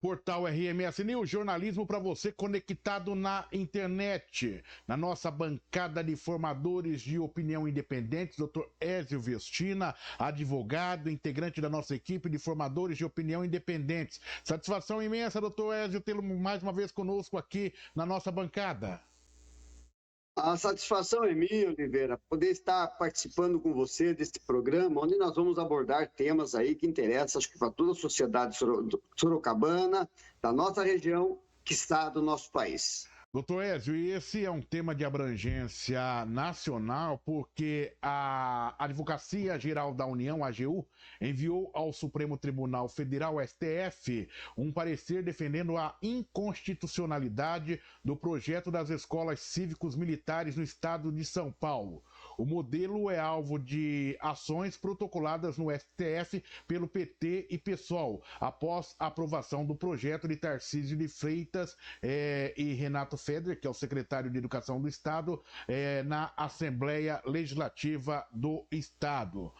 Portal RMS News, jornalismo para você conectado na internet. Na nossa bancada de formadores de opinião independentes, Dr. Ézio Vestina, advogado, integrante da nossa equipe de formadores de opinião independentes. Satisfação imensa, Dr. Ézio, tê-lo mais uma vez conosco aqui na nossa bancada. A satisfação é minha, Oliveira, poder estar participando com você desse programa, onde nós vamos abordar temas aí que interessam, acho que para toda a sociedade sorocabana, da nossa região, que está do nosso país. Doutor Ézio, e esse é um tema de abrangência nacional, porque a Advocacia Geral da União, AGU, enviou ao Supremo Tribunal Federal, STF, um parecer defendendo a inconstitucionalidade do projeto das escolas cívicos militares no estado de São Paulo. O modelo é alvo de ações protocoladas no STF pelo PT e PSOL, após a aprovação do projeto de Tarcísio de Freitas e Renato Feder, que é o secretário de Educação do Estado, na Assembleia Legislativa do Estado.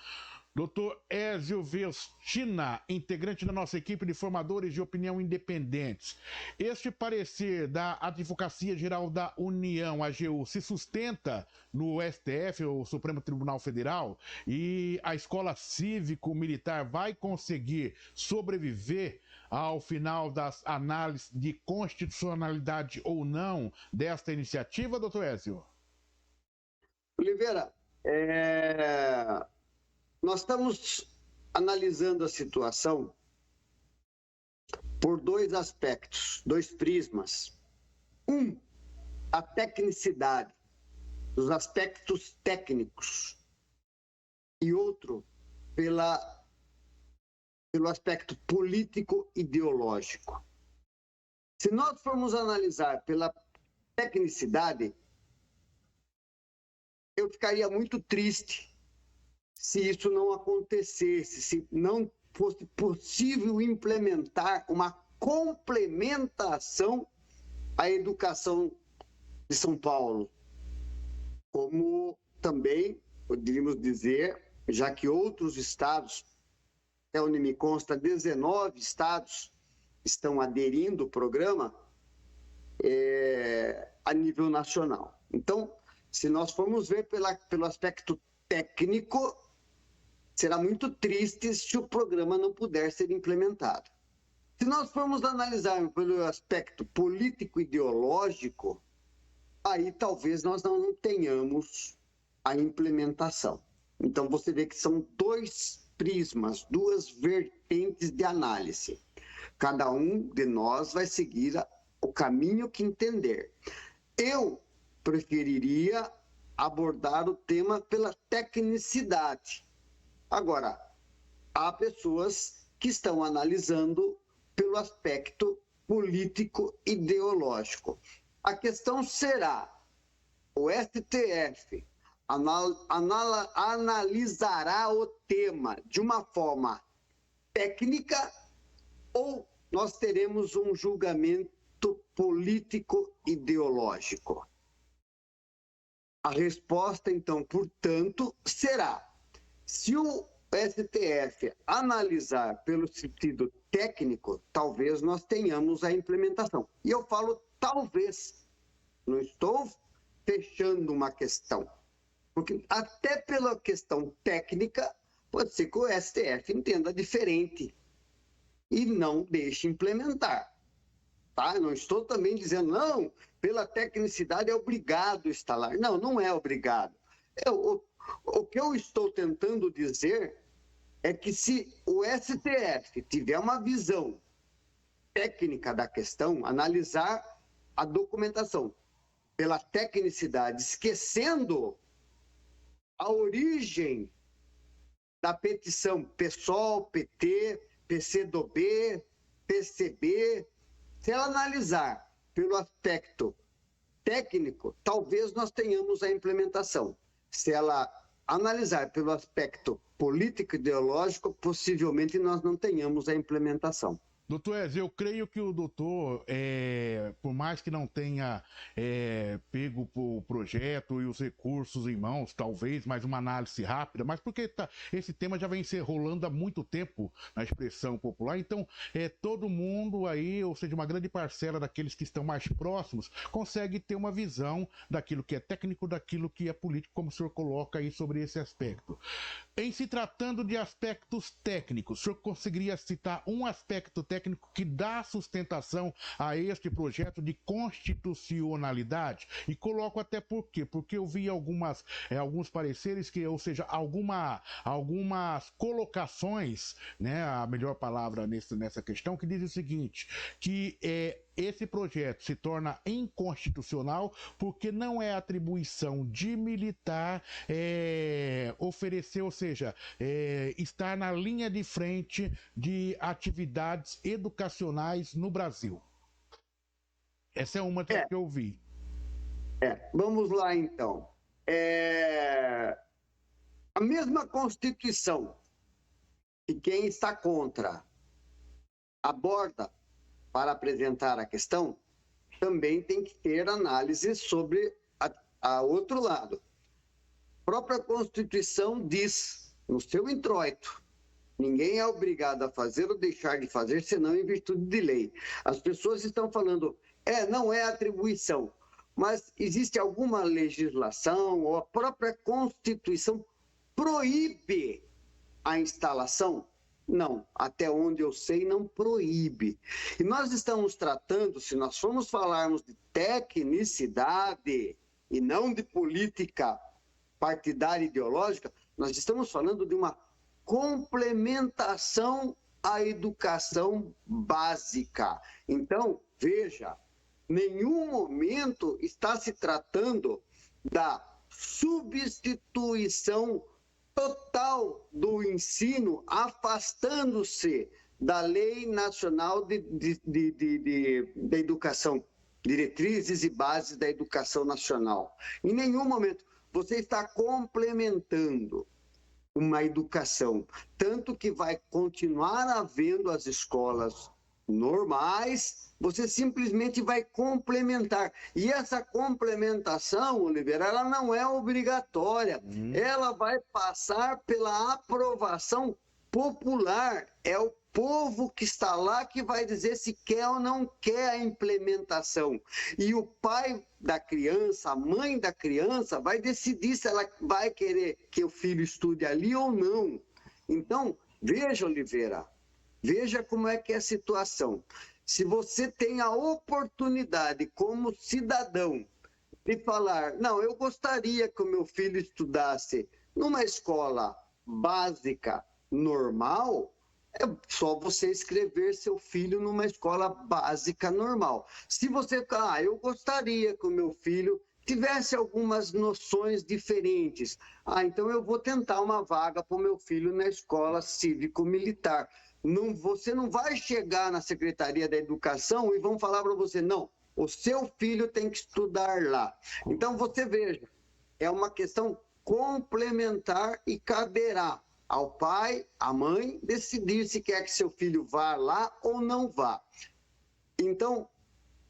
Doutor Ézio Vestina, integrante da nossa equipe de formadores de opinião independentes. Este parecer da Advocacia Geral da União, AGU, se sustenta no STF, o Supremo Tribunal Federal, e a escola cívico-militar vai conseguir sobreviver ao final das análises de constitucionalidade ou não desta iniciativa, doutor Ézio? Oliveira, nós estamos analisando a situação por dois aspectos, dois prismas. Um, a tecnicidade, os aspectos técnicos. E outro, pelo aspecto político-ideológico. Se nós formos analisar pela tecnicidade, eu ficaria muito triste se isso não acontecesse, se não fosse possível implementar uma complementação à educação de São Paulo. Como também poderíamos dizer, já que outros estados, até onde me consta, 19 estados estão aderindo ao programa a nível nacional. Então, se nós formos ver pelo aspecto técnico, será muito triste se o programa não puder ser implementado. Se nós formos analisar pelo aspecto político-ideológico, aí talvez nós não tenhamos a implementação. Então, você vê que são dois prismas, duas vertentes de análise. Cada um de nós vai seguir o caminho que entender. Eu preferiria abordar o tema pela tecnicidade. Agora, há pessoas que estão analisando pelo aspecto político-ideológico. A questão será, o STF analisará o tema de uma forma técnica ou nós teremos um julgamento político-ideológico? A resposta, então, portanto, será: se o STF analisar pelo sentido técnico, talvez nós tenhamos a implementação. E eu falo talvez, não estou fechando uma questão, porque até pela questão técnica, pode ser que o STF entenda diferente e não deixe implementar. Tá? Não estou também dizendo, não, pela tecnicidade é obrigado instalar. Não, não é obrigado. O que eu estou tentando dizer é que se o STF tiver uma visão técnica da questão, analisar a documentação pela tecnicidade, esquecendo a origem da petição PSOL, PT, PCdoB, PCB, se ela analisar pelo aspecto técnico, talvez nós tenhamos a implementação. Se ela analisar pelo aspecto político-ideológico, possivelmente nós não tenhamos a implementação. Doutor Ezio, eu creio que o doutor, por mais que não tenha pego o projeto e os recursos em mãos, talvez mais uma análise rápida, mas porque esse tema já vem se rolando há muito tempo na expressão popular, então todo mundo aí, ou seja, uma grande parcela daqueles que estão mais próximos, consegue ter uma visão daquilo que é técnico, daquilo que é político, como o senhor coloca aí sobre esse aspecto. Em se tratando de aspectos técnicos, o senhor conseguiria citar um aspecto técnico que dá sustentação a este projeto de constitucionalidade? E coloco até por quê? Porque eu vi alguns pareceres que, ou seja, algumas colocações, né, a melhor palavra nessa questão, que diz o seguinte, que esse projeto se torna inconstitucional porque não é atribuição de militar oferecer, ou seja, estar na linha de frente de atividades educacionais no Brasil. Essa é uma que eu vi. Vamos lá, então. A mesma Constituição que quem está contra aborda para apresentar a questão, também tem que ter análise sobre a outro lado. A própria Constituição diz, no seu introito, ninguém é obrigado a fazer ou deixar de fazer, senão em virtude de lei. As pessoas estão falando, não é atribuição, mas existe alguma legislação ou a própria Constituição proíbe a instalação? Não, até onde eu sei, não proíbe. E nós estamos tratando, se nós formos falarmos de tecnicidade e não de política partidária ideológica, nós estamos falando de uma complementação à educação básica. Então, veja, nenhum momento está se tratando da substituição total do ensino, afastando-se da Lei Nacional de Educação, diretrizes e bases da educação nacional. Em nenhum momento você está complementando uma educação, tanto que vai continuar havendo as escolas normais, você simplesmente vai complementar. E essa complementação, Oliveira, ela não é obrigatória. Ela vai passar pela aprovação popular. É o povo que está lá que vai dizer se quer ou não quer a implementação. E o pai da criança, a mãe da criança, vai decidir se ela vai querer que o filho estude ali ou não. Então, veja, Oliveira, veja como é que é a situação. Se você tem a oportunidade, como cidadão, de falar, não, eu gostaria que o meu filho estudasse numa escola básica, normal, é só você inscrever seu filho numa escola básica, normal. Se você, eu gostaria que o meu filho tivesse algumas noções diferentes, então eu vou tentar uma vaga para o meu filho na escola cívico-militar. Você não vai chegar na Secretaria da Educação e vão falar para você, não, o seu filho tem que estudar lá. Então, você veja, é uma questão complementar e caberá ao pai, à mãe, decidir se quer que seu filho vá lá ou não vá. Então,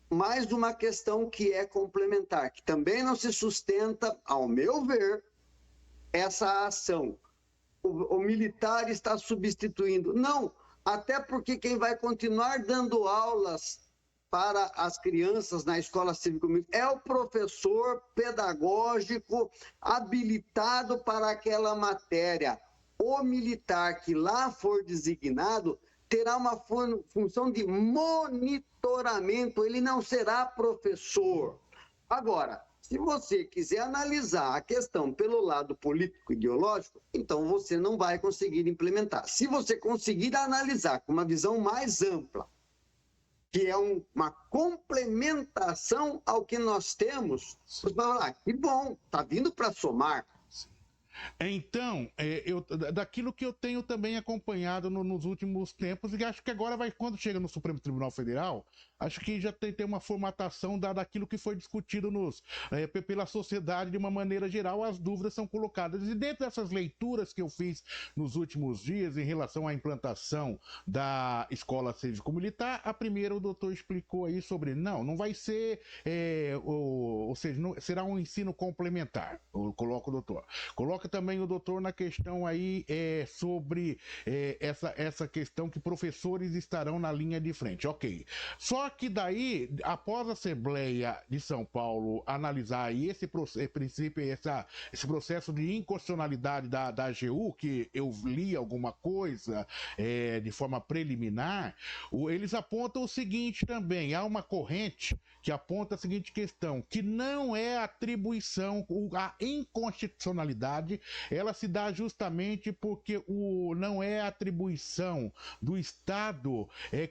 mais uma questão que é complementar, que também não se sustenta, ao meu ver, essa ação. O militar está substituindo. Não, até porque quem vai continuar dando aulas para as crianças na escola cívico-militar é o professor pedagógico habilitado para aquela matéria. O militar que lá for designado terá uma função de monitoramento, ele não será professor. Agora, se você quiser analisar a questão pelo lado político-ideológico, então você não vai conseguir implementar. Se você conseguir analisar com uma visão mais ampla, que é uma complementação ao que nós temos, você vai falar, que bom, está vindo para somar. Então, daquilo que eu tenho também acompanhado nos últimos tempos, e acho que agora quando chega no Supremo Tribunal Federal, acho que já tem uma formatação daquilo que foi discutido pela sociedade de uma maneira geral, as dúvidas são colocadas. E dentro dessas leituras que eu fiz nos últimos dias em relação à implantação da escola cívico-militar, a primeira o doutor explicou aí sobre, não vai ser, ou seja, será um ensino complementar, eu coloco o doutor. Coloca também o doutor na questão aí sobre essa questão que professores estarão na linha de frente. Ok. Só que daí, após a Assembleia de São Paulo analisar aí esse princípio, esse processo de inconstitucionalidade da AGU, que eu li alguma coisa de forma preliminar, eles apontam o seguinte também, há uma corrente que aponta a seguinte questão, que não é atribuição, a inconstitucionalidade, ela se dá justamente porque não é atribuição do Estado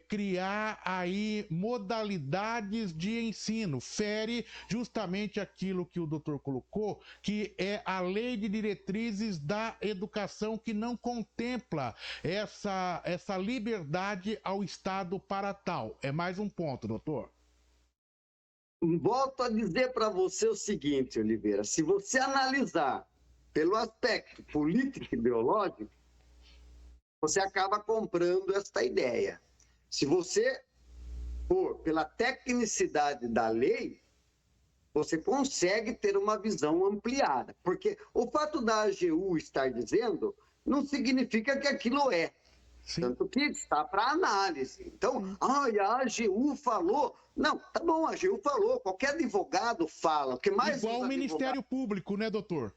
criar aí modalidades de ensino, fere justamente aquilo que o doutor colocou, que é a lei de diretrizes da educação que não contempla essa liberdade ao Estado para tal. É mais um ponto, doutor. Volto a dizer para você o seguinte, Oliveira, se você analisar pelo aspecto político e ideológico, você acaba comprando esta ideia. Se você for pela tecnicidade da lei, você consegue ter uma visão ampliada. Porque o fato da AGU estar dizendo não significa que aquilo é. Sim. Tanto que está para análise. Então, a AGU falou. Não, tá bom, a AGU falou. Qualquer advogado fala. O que mais igual o Ministério Público, né, doutor?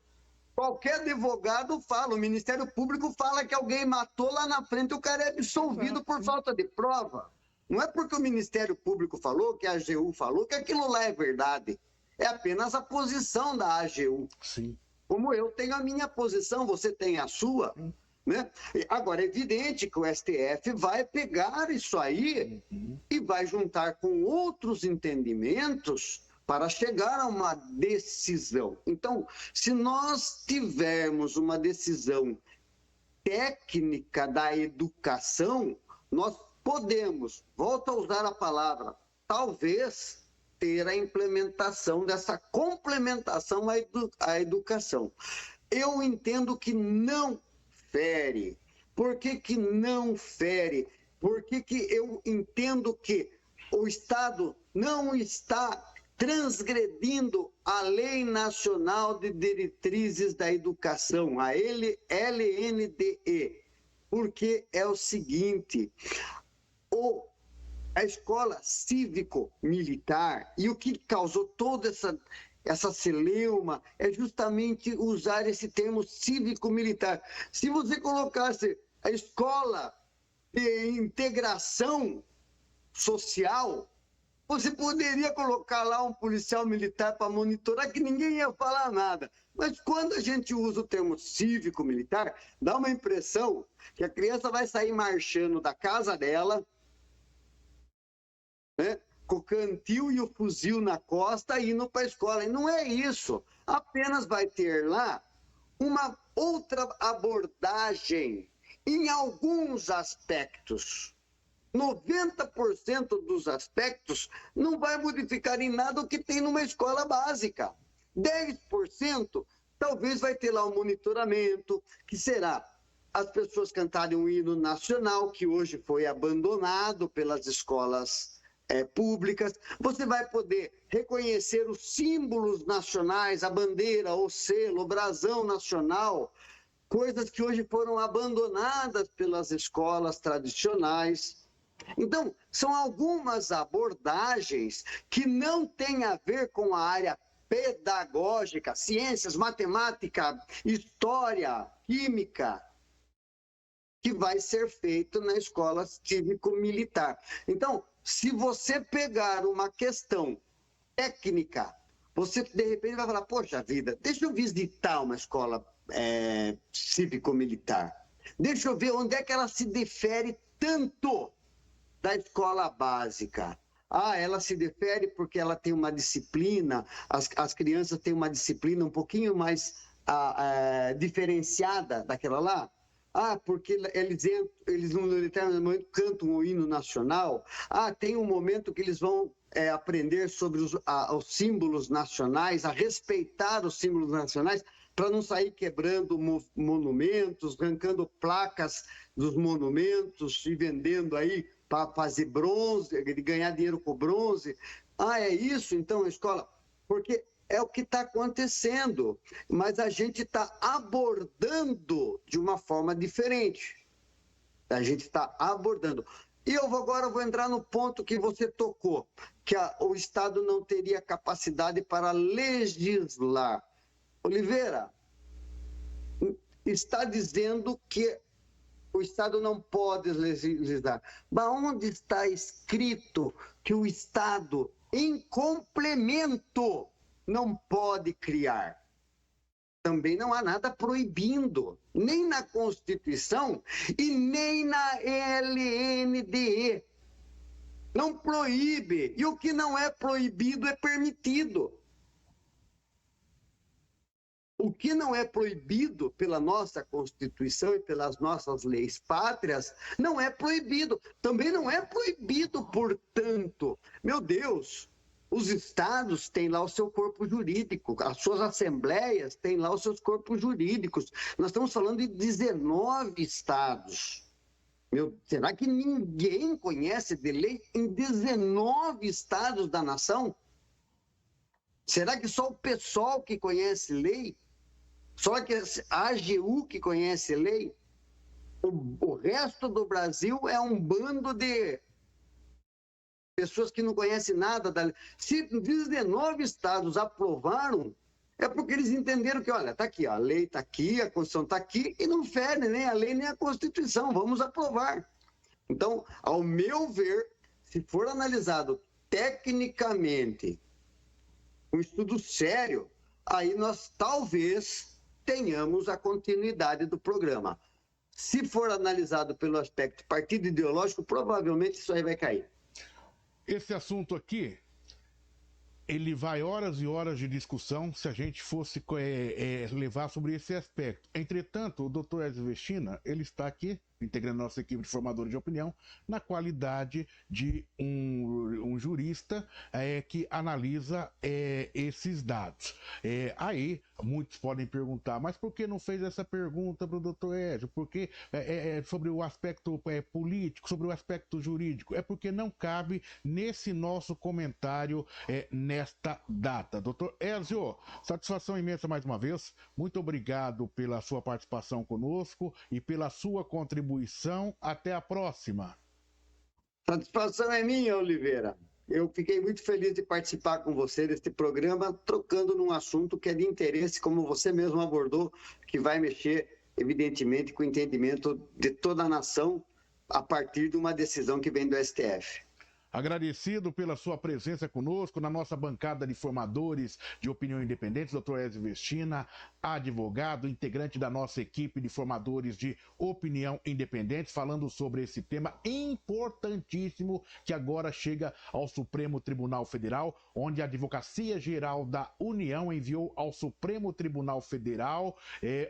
Qualquer advogado fala. O Ministério Público fala que alguém matou lá na frente, o cara é absolvido por falta de prova. Não é porque o Ministério Público falou, que a AGU falou, que aquilo lá é verdade. É apenas a posição da AGU. Sim. Como eu tenho a minha posição, você tem a sua. Né? Agora, é evidente que o STF vai pegar isso aí e vai juntar com outros entendimentos para chegar a uma decisão. Então, se nós tivermos uma decisão técnica da educação, nós podemos, volto a usar a palavra, talvez ter a implementação dessa complementação à educação. Eu entendo que não fere. Por que não fere? Porque eu entendo que o Estado não está transgredindo a Lei Nacional de Diretrizes da Educação, a LNDE. Porque é o seguinte, a escola cívico-militar, e o que causou toda essa celeuma é justamente usar esse termo cívico-militar. Se você colocasse a escola de integração social, você poderia colocar lá um policial militar para monitorar, que ninguém ia falar nada. Mas quando a gente usa o termo cívico-militar, dá uma impressão que a criança vai sair marchando da casa dela, né? Com o cantil e o fuzil na costa, indo para a escola. E não é isso. Apenas vai ter lá uma outra abordagem em alguns aspectos. 90% dos aspectos não vai modificar em nada o que tem numa escola básica. 10% talvez vai ter lá um monitoramento, que será as pessoas cantarem um hino nacional, que hoje foi abandonado pelas escolas públicas. Você vai poder reconhecer os símbolos nacionais, a bandeira, o selo, o brasão nacional, coisas que hoje foram abandonadas pelas escolas tradicionais. Então, são algumas abordagens que não têm a ver com a área pedagógica, ciências, matemática, história, química, que vai ser feito na escola cívico-militar. Então, se você pegar uma questão técnica, você de repente vai falar, poxa vida, deixa eu visitar uma escola cívico-militar. Deixa eu ver onde é que ela se difere tanto da escola básica. Ela se difere porque ela tem uma disciplina, as crianças têm uma disciplina um pouquinho mais diferenciada daquela lá? Ah, porque eles num determinado momento cantam o hino nacional. Ah, tem um momento que eles vão aprender sobre os símbolos nacionais, a respeitar os símbolos nacionais, para não sair quebrando monumentos, arrancando placas dos monumentos e vendendo aí para fazer bronze, ganhar dinheiro com bronze. Ah, é isso então a escola? Porque é o que está acontecendo, mas a gente está abordando de uma forma diferente. A gente está abordando. E eu agora vou entrar no ponto que você tocou, que o Estado não teria capacidade para legislar. Oliveira, está dizendo que o Estado não pode legislar. Mas onde está escrito que o Estado, em complemento, não pode criar? Também não há nada proibindo, nem na Constituição e nem na LNDE. Não proíbe. E o que não é proibido é permitido. O que não é proibido pela nossa Constituição e pelas nossas leis pátrias, não é proibido. Também não é proibido, portanto. Meu Deus, os estados têm lá o seu corpo jurídico, as suas assembleias têm lá os seus corpos jurídicos. Nós estamos falando de 19 estados. Será que ninguém conhece de lei em 19 estados da nação? Será que só o PSOL que conhece lei? Só que a AGU que conhece lei? O resto do Brasil é um bando de pessoas que não conhecem nada da lei. Se 19 estados aprovaram, é porque eles entenderam que, olha, está aqui, a lei está aqui, a Constituição está aqui, e não fere nem a lei nem a Constituição, vamos aprovar. Então, ao meu ver, se for analisado tecnicamente, um estudo sério, aí nós talvez tenhamos a continuidade do programa. Se for analisado pelo aspecto partido ideológico, provavelmente isso aí vai cair. Esse assunto aqui, ele vai horas e horas de discussão se a gente fosse levar sobre esse aspecto. Entretanto, o doutor Ezio Vestina, ele está aqui, integrando nossa equipe de formadores de opinião, na qualidade de um jurista que analisa esses dados. Aí, muitos podem perguntar, mas por que não fez essa pergunta para o doutor Ezio? Porque sobre o aspecto político, sobre o aspecto jurídico, é porque não cabe nesse nosso comentário nesta data. Doutor Ezio, satisfação imensa mais uma vez. Muito obrigado pela sua participação conosco e pela sua contribuição. Até a próxima. Satisfação é minha, Oliveira. Eu fiquei muito feliz de participar com você deste programa, trocando num assunto que é de interesse, como você mesmo abordou, que vai mexer, evidentemente, com o entendimento de toda a nação a partir de uma decisão que vem do STF. Agradecido pela sua presença conosco na nossa bancada de formadores de opinião independentes, Dr. Ezio Vestina, advogado, integrante da nossa equipe de formadores de opinião independentes, falando sobre esse tema importantíssimo que agora chega ao Supremo Tribunal Federal, onde a Advocacia Geral da União enviou ao Supremo Tribunal Federal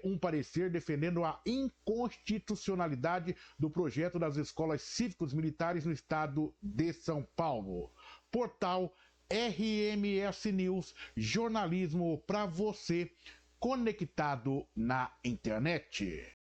um parecer defendendo a inconstitucionalidade do projeto das escolas cívicos militares no estado de São Paulo. Portal RMS News, jornalismo para você conectado na internet.